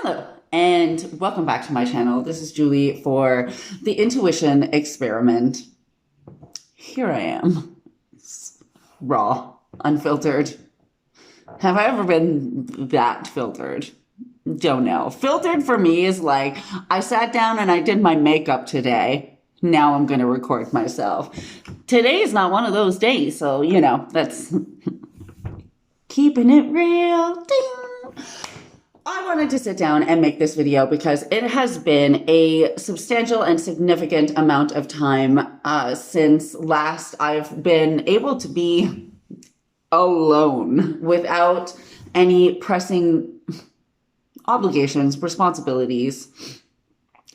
Hello, and welcome back to my channel. This is Julie for the Intuition Experiment. Here I am, raw, unfiltered. Have I ever been that filtered? Don't know. Filtered for me is like, I sat down and I did my makeup today. Now I'm going to record myself. Today is not one of those days, so, that's keeping it real. Ding. I wanted to sit down and make this video because it has been a substantial and significant amount of time since last I've been able to be alone without any pressing obligations, responsibilities,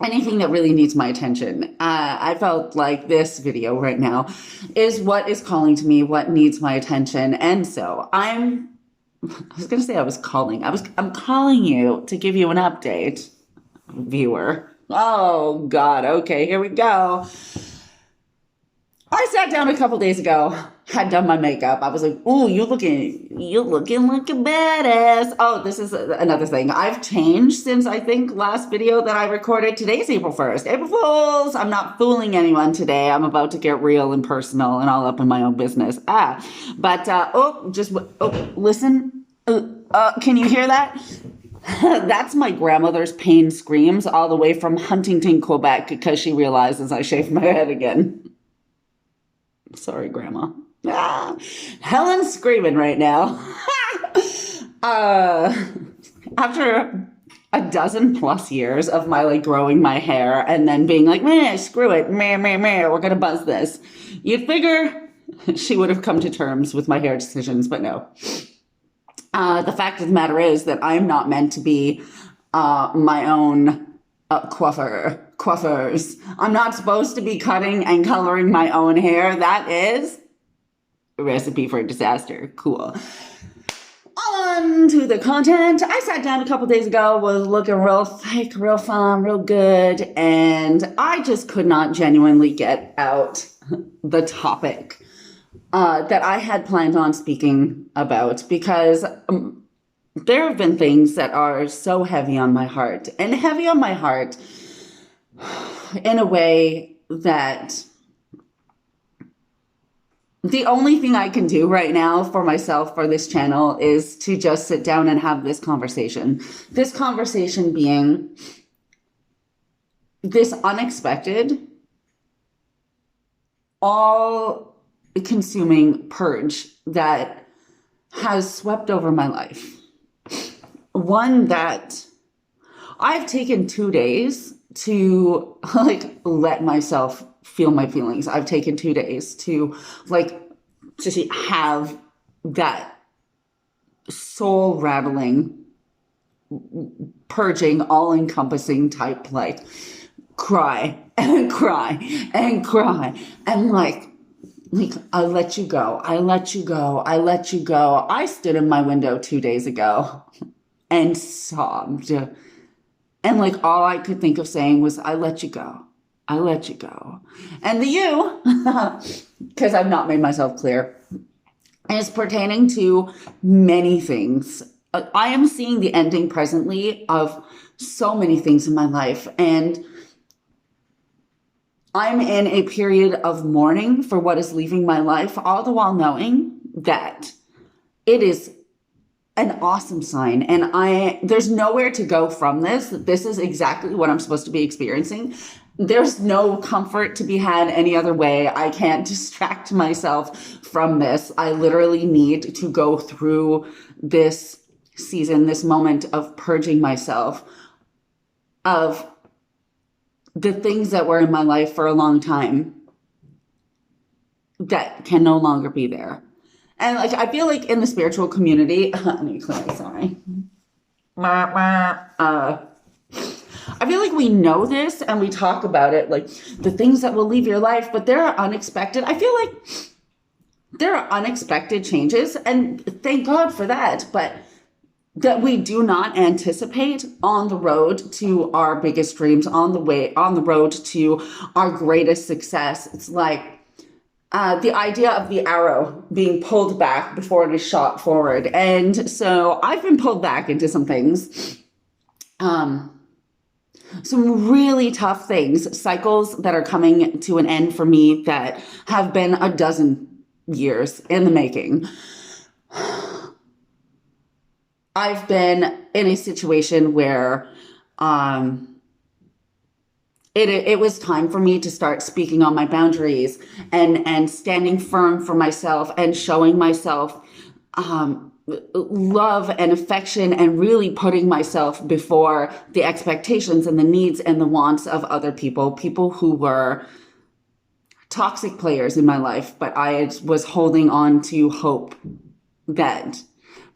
anything that really needs my attention. I felt like this video right now is what is calling to me, what needs my attention. And so I was going to say I'm calling you to give you an update, viewer. Oh, God. Okay, here we go. I sat down a couple days ago, had done my makeup. I was like, "Ooh, you looking like a badass." Oh, this is another thing. I've changed since I think last video that I recorded. Today's April 1st. April Fools! I'm not fooling anyone today. I'm about to get real and personal and all up in my own business. Listen. Can you hear that? That's my grandmother's pain screams all the way from Huntington, Quebec, because she realizes I shaved my head again. Sorry, Grandma. Helen's screaming right now. After a dozen plus years of my growing my hair and then being like, meh, screw it, we're gonna buzz this. You'd figure she would have come to terms with my hair decisions, but no. The fact of the matter is that I'm not meant to be my own coiffeurs. I'm not supposed to be cutting and coloring my own hair. That is a recipe for disaster. Cool. On to the content. I sat down a couple days ago, was looking real thick, real fun, real good, and I just could not genuinely get out the topic that I had planned on speaking about because there have been things that are so heavy on my heart, and heavy on my heart in a way that the only thing I can do right now for myself, for this channel, is to just sit down and have this conversation. This conversation being this unexpected, all-consuming purge that has swept over my life. One that I've taken 2 days to let myself feel my feelings. I've taken 2 days to have that soul rattling, purging, all encompassing type cry and cry and cry and I let you go. I let you go. I let you go. I stood in my window 2 days ago and sobbed. And all I could think of saying was, I let you go. I let you go. And the you, because I've not made myself clear, is pertaining to many things. I am seeing the ending presently of so many things in my life. And I'm in a period of mourning for what is leaving my life, all the while knowing that it is an awesome sign. And there's nowhere to go from this. This is exactly what I'm supposed to be experiencing. There's no comfort to be had any other way. I can't distract myself from this. I literally need to go through this season, this moment of purging myself of the things that were in my life for a long time that can no longer be there. And I feel like in the spiritual community, let me clear, sorry. I feel like we know this and we talk about it, the things that will leave your life, but there are unexpected. I feel like there are unexpected changes, and thank God for that, but that we do not anticipate on the road to our biggest dreams, on the road to our greatest success. It's the idea of the arrow being pulled back before it is shot forward. And so I've been pulled back into some things Um, some really tough things, cycles that are coming to an end for me that have been a dozen years in the making. I've been in a situation where it was time for me to start speaking on my boundaries and standing firm for myself and showing myself love and affection and really putting myself before the expectations and the needs and the wants of other people who were toxic players in my life. But I was holding on to hope that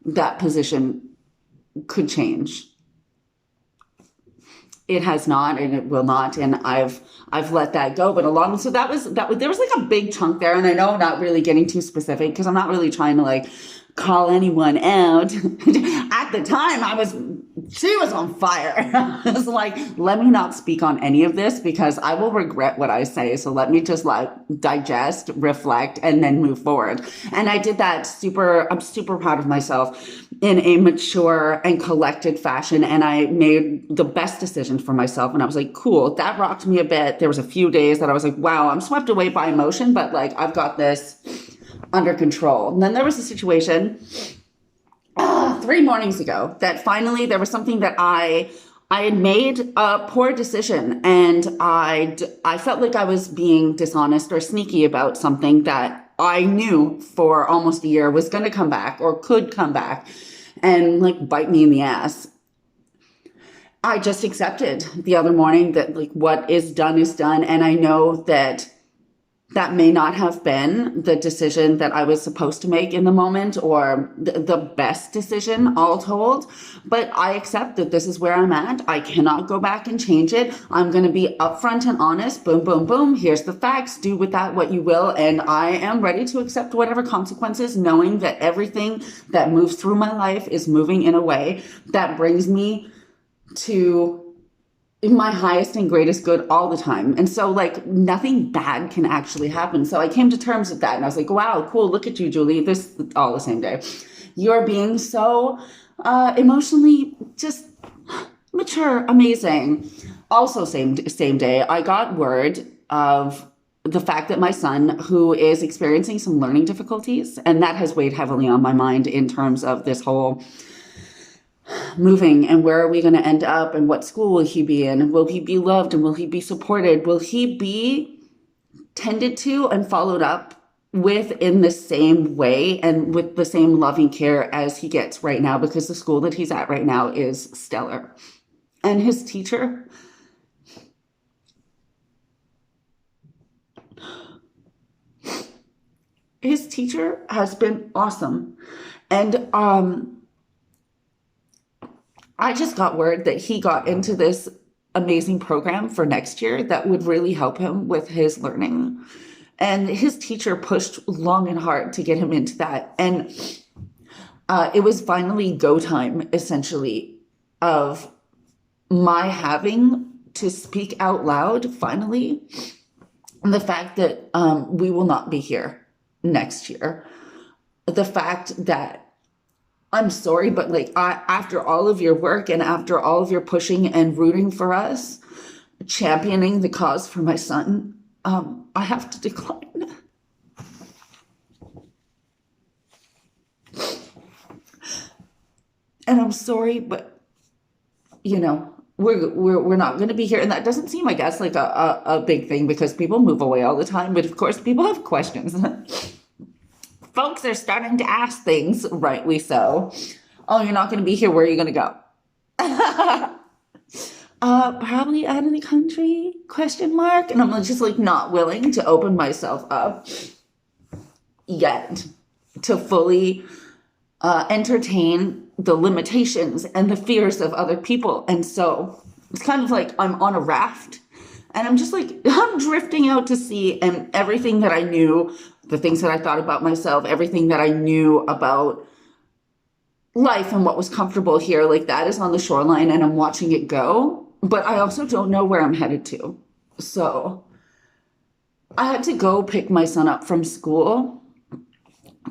that position could change. It has not, and it will not, and I've let that go. But so that was there was like a big chunk there, and I know I'm not really getting too specific because I'm not really trying to like call anyone out. At the time, she was on fire. I was like, let me not speak on any of this because I will regret what I say. So let me just like digest, reflect, and then move forward. And I did that I'm super proud of myself in a mature and collected fashion. And I made the best decision for myself. And I was like, cool, that rocked me a bit. There was a few days that I was like, wow, I'm swept away by emotion, but like I've got this under control. And then there was a situation 3 mornings ago that finally there was something that I had made a poor decision, and I felt like I was being dishonest or sneaky about something that I knew for almost a year was going to come back or could come back and like bite me in the ass. I just accepted the other morning that like what is done is done, and I know that that may not have been the decision that I was supposed to make in the moment or the best decision, all told. But I accept that this is where I'm at. I cannot go back and change it. I'm going to be upfront and honest. Boom, boom, boom. Here's the facts. Do with that what you will. And I am ready to accept whatever consequences, knowing that everything that moves through my life is moving in a way that brings me to my highest and greatest good all the time. And so like nothing bad can actually happen. So I came to terms with that and I was like, wow, cool. Look at you, Julie. This all the same day. You're being so emotionally just mature, amazing. Also same day, I got word of the fact that my son, who is experiencing some learning difficulties, and that has weighed heavily on my mind in terms of this whole moving and where are we going to end up and what school will he be in? Will he be loved and will he be supported? Will he be tended to and followed up with in the same way and with the same loving care as he gets right now? Because the school that he's at right now is stellar. And his teacher has been awesome. And I just got word that he got into this amazing program for next year that would really help him with his learning. And his teacher pushed long and hard to get him into that. And it was finally go time, essentially, of my having to speak out loud, finally, the fact that we will not be here next year. The fact that I'm sorry, but like after all of your work and after all of your pushing and rooting for us, championing the cause for my son, I have to decline. And I'm sorry, but you know, we're not going to be here. And that doesn't seem, I guess, like a big thing because people move away all the time. But of course, people have questions. Folks are starting to ask things, rightly so. Oh, you're not going to be here. Where are you going to go? Probably out of the country, ? And I'm just like not willing to open myself up yet to fully entertain the limitations and the fears of other people. And so it's kind of like I'm on a raft and I'm just like, I'm drifting out to sea, and everything that I knew, the things that I thought about myself, everything that I knew about life and what was comfortable here, like that is on the shoreline and I'm watching it go, but I also don't know where I'm headed to. So I had to go pick my son up from school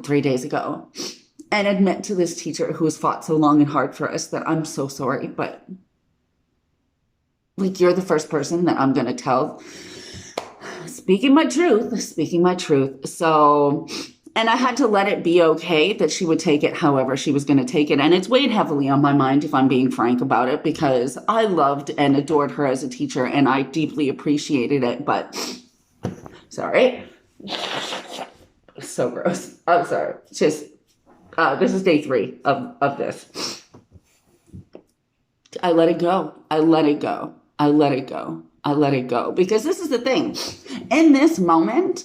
3 days ago and admit to this teacher who has fought so long and hard for us that I'm so sorry, but Like, you're the first person that I'm going to tell. Speaking my truth. So, and I had to let it be okay that she would take it however she was going to take it. And it's weighed heavily on my mind, if I'm being frank about it, because I loved and adored her as a teacher and I deeply appreciated it. But, sorry. So gross. I'm sorry. Just, this is day 3 of this. I let it go. I let it go. I let it go. I let it go. Because this is the thing. In this moment,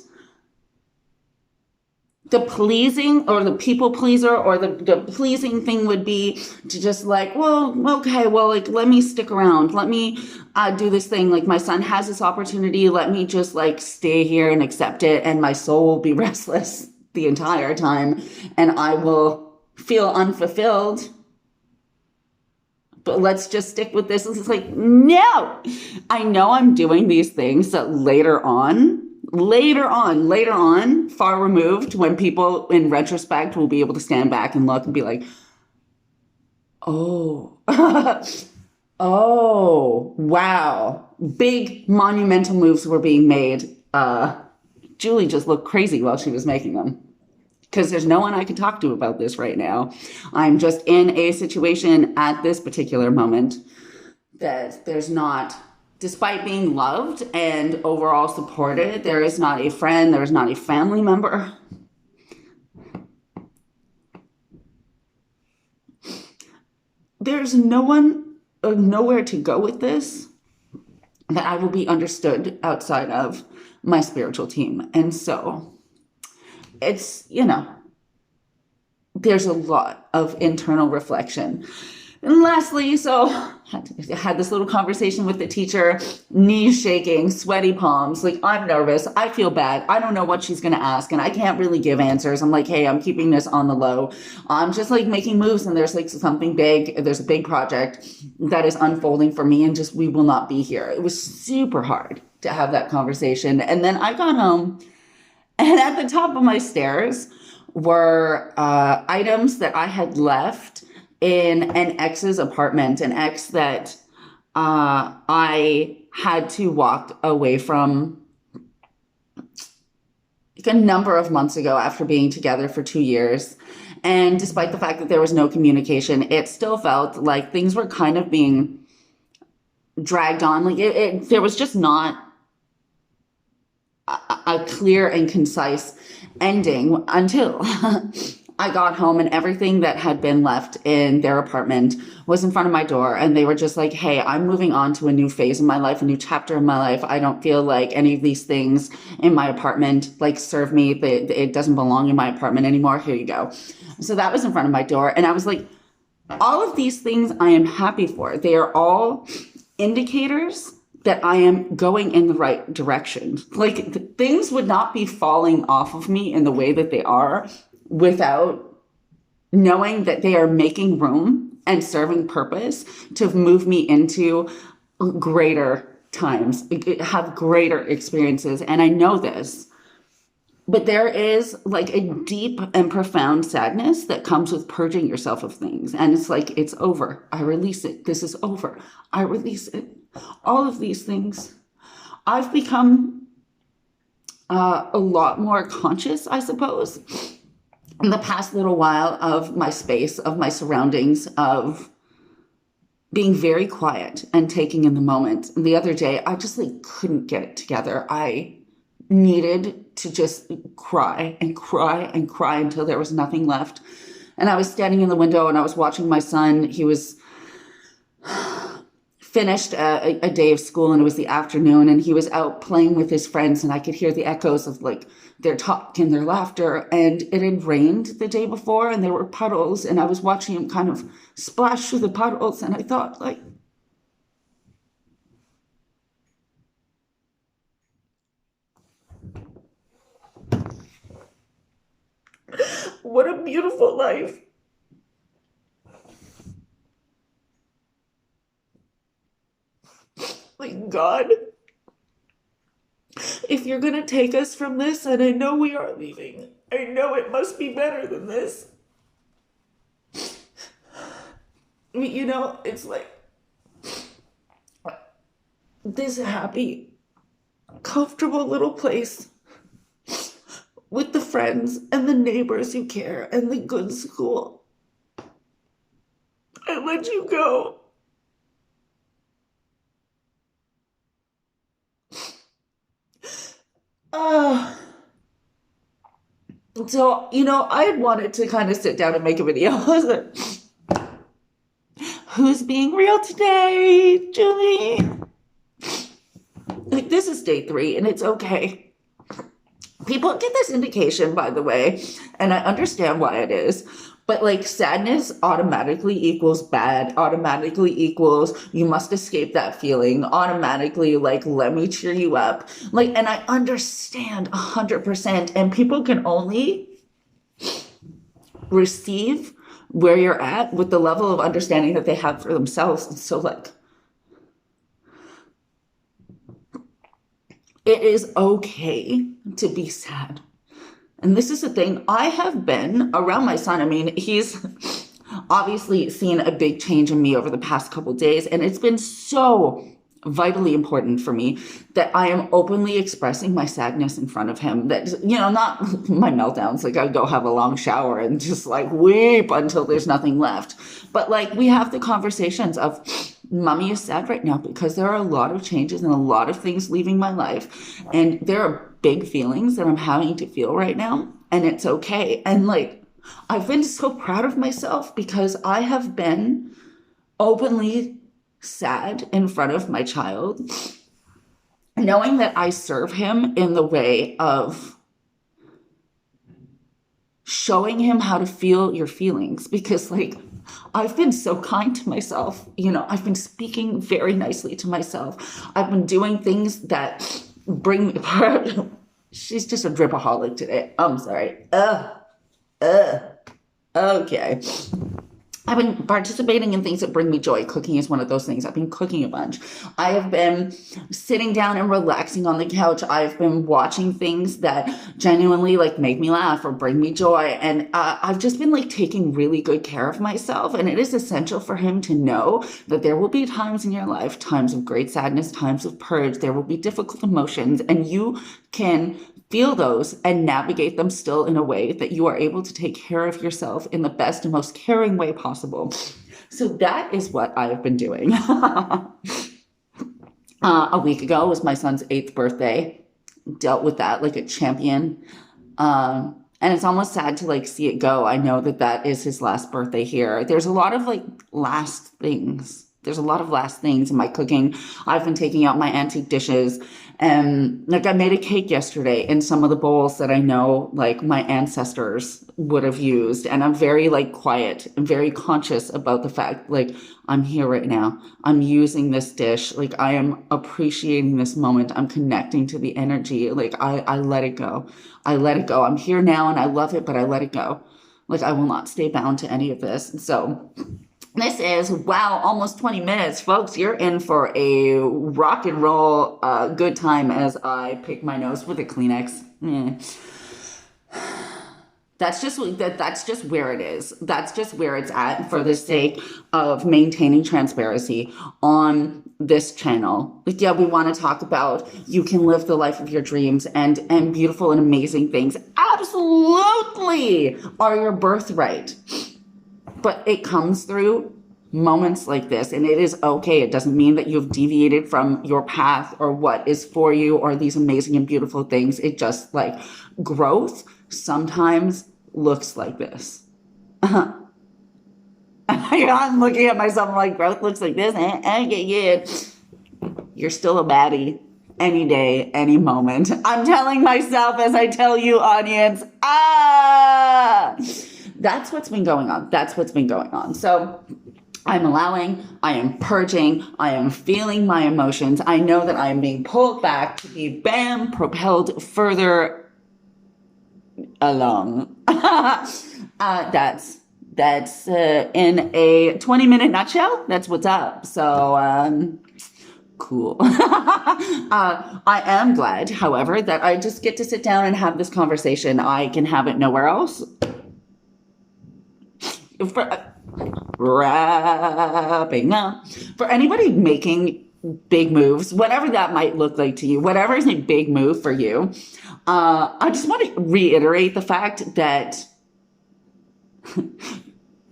the pleasing or the people pleaser or the pleasing thing would be to just like, well, okay, well, like, let me stick around. Let me do this thing. Like, my son has this opportunity. Let me just like stay here and accept it. And my soul will be restless the entire time. And I will feel unfulfilled. But let's just stick with this. It's like, no, I know I'm doing these things that later on, far removed, when people in retrospect will be able to stand back and look and be like, oh, oh, wow. Big monumental moves were being made. Julie just looked crazy while she was making them. Because there's no one I can talk to about this right now. I'm just in a situation at this particular moment that there's not, despite being loved and overall supported, there is not a friend, there is not a family member. There's no one or nowhere to go with this that I will be understood outside of my spiritual team. And so it's, you know, there's a lot of internal reflection. And lastly, so I had this little conversation with the teacher, knees shaking, sweaty palms. Like, I'm nervous. I feel bad. I don't know what she's going to ask. And I can't really give answers. I'm like, hey, I'm keeping this on the low. I'm just like making moves. And there's like something big. There's a big project that is unfolding for me. And just, we will not be here. It was super hard to have that conversation. And then I got home, and at the top of my stairs were items that I had left in an ex's apartment, an ex that I had to walk away from like a number of months ago after being together for 2 years. And despite the fact that there was no communication, it still felt like things were kind of being dragged on. Like there was just not a clear and concise ending until I got home and everything that had been left in their apartment was in front of my door. And they were just like, hey, I'm moving on to a new phase in my life, a new chapter in my life. I don't feel like any of these things in my apartment like serve me. It doesn't belong in my apartment anymore. Here you go. So that was in front of my door. And I was like, all of these things I am happy for. They are all indicators that I am going in the right direction. Like, things would not be falling off of me in the way that they are without knowing that they are making room and serving purpose to move me into greater times, have greater experiences. And I know this, but there is like a deep and profound sadness that comes with purging yourself of things. And it's like, it's over. I release it. This is over. I release it. All of these things. I've become a lot more conscious, I suppose, in the past little while of my space, of my surroundings, of being very quiet and taking in the moment. And the other day, I just like couldn't get it together. I needed to just cry and cry and cry until there was nothing left. And I was standing in the window and I was watching my son. He was finished a day of school and it was the afternoon and he was out playing with his friends and I could hear the echoes of like their talk and their laughter. And it had rained the day before and there were puddles and I was watching him kind of splash through the puddles and I thought like, what a beautiful life. Like, God, if you're going to take us from this, and I know we are leaving, I know it must be better than this. I mean, you know, it's like, this happy, comfortable little place with the friends and the neighbors who care and the good school. I let you go. So, I had wanted to kind of sit down and make a video. I was like, who's being real today, Julie? Like, this is day 3 and it's okay. People get this indication, by the way, and I understand why it is. But like sadness automatically equals bad, automatically equals you must escape that feeling, automatically like let me cheer you up. Like, and I understand 100%, and people can only receive where you're at with the level of understanding that they have for themselves. And so like, it is okay to be sad. And this is the thing, I have been around my son. I mean, he's obviously seen a big change in me over the past couple of days, and it's been so vitally important for me that I am openly expressing my sadness in front of him. That, not my meltdowns, like I go have a long shower and just like weep until there's nothing left. But like we have the conversations of, Mommy is sad right now because there are a lot of changes and a lot of things leaving my life. And there are big feelings that I'm having to feel right now. And it's okay. And like, I've been so proud of myself because I have been openly sad in front of my child, knowing that I serve him in the way of showing him how to feel your feelings. Because like, I've been so kind to myself. I've been speaking very nicely to myself. I've been doing things that bring me. She's just a dripaholic today. I'm sorry. Okay. I've been participating in things that bring me joy. Cooking is one of those things. I've been cooking a bunch. I have been sitting down and relaxing on the couch. I've been watching things that genuinely like make me laugh or bring me joy. And I've just been like taking really good care of myself. And it is essential for him to know that there will be times in your life, times of great sadness, times of purge. There will be difficult emotions, and you can feel those and navigate them still in a way that you are able to take care of yourself in the best and most caring way possible. So that is what I have been doing. A week ago was my son's 8th birthday. Dealt with that like a champion. And it's almost sad to like see it go. I know that that is his last birthday here. There's a lot of like last things. There's a lot of last things in my cooking. I've been taking out my antique dishes, and like I made a cake yesterday in some of the bowls that I know like my ancestors would have used. And I'm very like quiet and very conscious about the fact like I'm here right now. I'm using this dish. Like I am appreciating this moment. I'm connecting to the energy. Like I let it go. I let it go. I'm here now and I love it, but I let it go. Like I will not stay bound to any of this. So this is, wow, almost 20 minutes. Folks, you're in for a rock and roll good time as I pick my nose with a Kleenex. That's just where it is. That's just where it's at for the sake of maintaining transparency on this channel. Like, yeah, we want to talk about you can live the life of your dreams and beautiful and amazing things absolutely are your birthright. But it comes through moments like this, and it is okay. It doesn't mean that you've deviated from your path or what is for you or these amazing and beautiful things. It just like growth sometimes looks like this. I'm looking at myself like growth looks like this. Yeah. You're still a baddie any day, any moment. I'm telling myself as I tell you, audience. That's what's been going on. That's what's been going on. So I'm allowing, I am purging, I am feeling my emotions. I know that I am being pulled back to be, bam, propelled further along. That's in a 20-minute nutshell. That's what's up. So, cool. I am glad, however, that I just get to sit down and have this conversation. I can have it nowhere else. Wrapping up. For anybody making big moves, whatever that might look like to you, whatever is a big move for you. I just want to reiterate the fact that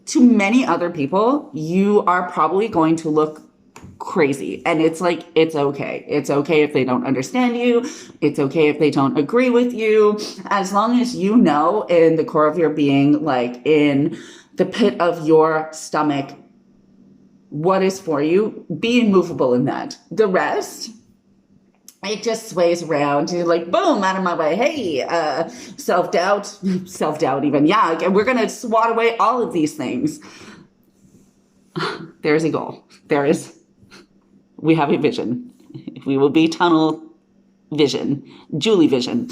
to many other people, you are probably going to look crazy. And it's like, it's okay. It's okay if they don't understand you. It's okay if they don't agree with you. As long as you know in the core of your being, like in the pit of your stomach, what is for you, be immovable in that. The rest, it just sways around. You're like, boom, out of my way. Hey, self-doubt even. Yeah, we're going to swat away all of these things. There's a goal. We have a vision. We will be tunnel vision, Julie vision.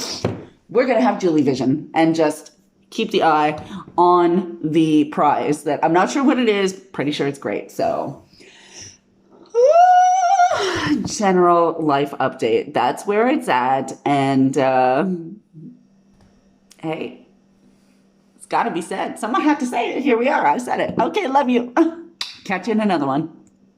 We're going to have Julie vision and just keep the eye on the prize that I'm not sure what it is. Pretty sure it's great. So general life update. That's where it's at. And hey, it's got to be said. Someone had to say it. Here we are. I said it. Okay, love you. Catch you in another one.